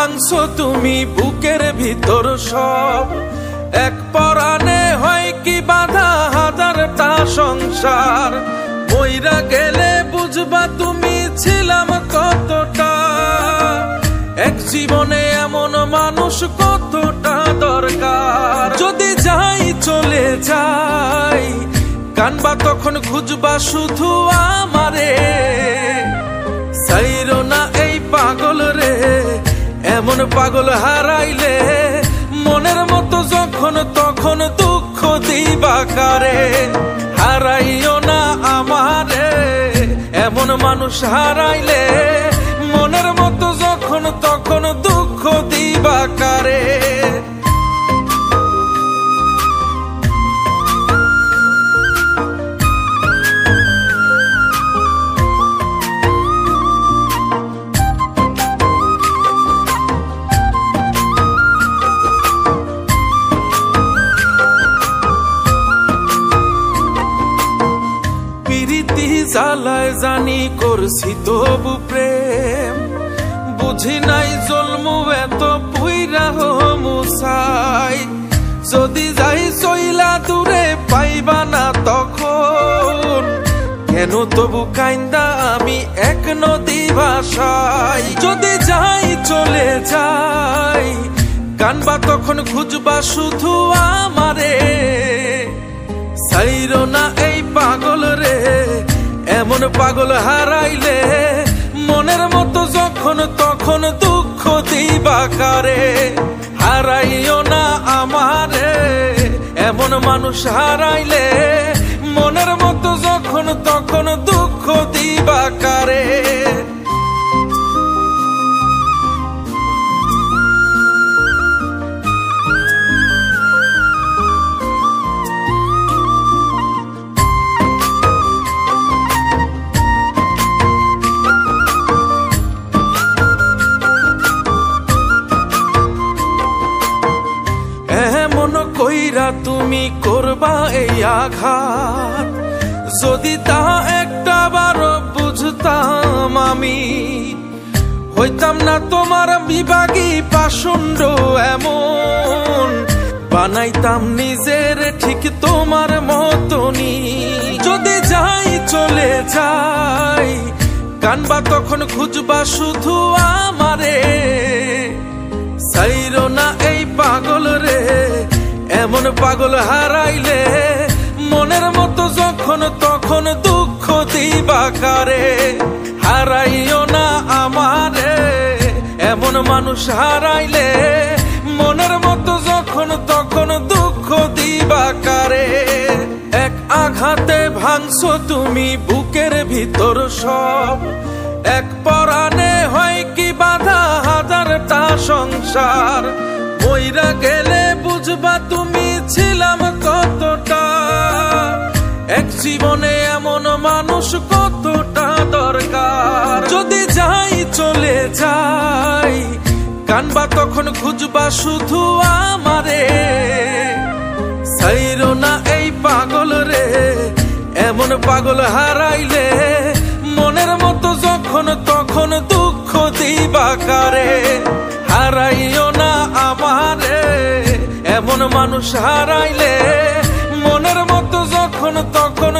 ভাঙছো তুমি বুকের ভিতর সব, এক পরাণে হয় কি বাধা হাজারটা সংসার। মইরা গেলে বুঝবা তুমি ছিলাম কতটা, এক জীবনে এমন মানুষ কতটা দরকার। যদি যাই চলে যাই কানবা তখন খুঁজবা শুধু আমারে, সাইরো না এই পাগল রে, এমন পাগল হারাইলে মনের মতো যখন তখন দুঃখ দিবা কারে। হারাইও না আমারে, এমন মানুষ হারাইলে মনের মতো যখন তখন দুঃখ দিবা কারে। প্রীতি জ্বালায় জানি করছি তবু প্রেম, বুঝি নাই জন্মু এত পুইরা মুসাই। যদি যাই চইলা দূরে পাইবা না তখন, কেন তবু কাইন্দা আমি এক নদী ভাষাই। যদি যাই চলে যাই কানবা তখন খুঁজবা শুধু আমারে, সাইরো না এই পাগল রে, এমন পাগল হারাইলে মনের মতো যখন তখন দুঃখ দিবা কারে। হারাইও না আমারে, এমন মানুষ হারাইলে মনের মতো যখন তখন দুঃখ দিবা কারে। কইরা তুমি করবা এই আঘাত, যদি তা একটা বার বুঝতাম আমি, হইতাম না তোমার বিভাগী পাষণ্ড এমন, বানাইতাম নিজের ঠিক তোমার মতনই। যদি যাই চলে যাই কানবা তখন খুঁজবা শুধু আমারে, সাইরো না এই পাগল রে, এমন পাগল হারাইলে মনের মতো যখন তখন দুঃখ দিবা কারে। হারাইও না আমারে, এমন মানুষ হারাইলে মনের মতো যখন তখন দুঃখ দিবা কারে। এক আঘাতে ভাঙছো তুমি বুকের ভিতর সব, এক পরাণে হয় কি বাধা হাজারটা সংসার। মইরা গেলে বুঝবা তুমি ছিলাম কতটা, এক জীবনে এমন মানুষ কতটা দরকার। যদি যাই চলে যাই কানবা তখন খুঁজবা শুধু আমারে, সাইরো না এই পাগল রে, এমন পাগল হারাইলে মনের মতো যখন তখন দুঃখ দিবা কারে। হারাইও না আমারে, এমন মানুষ হারাইলে মনের মতো যখন তখন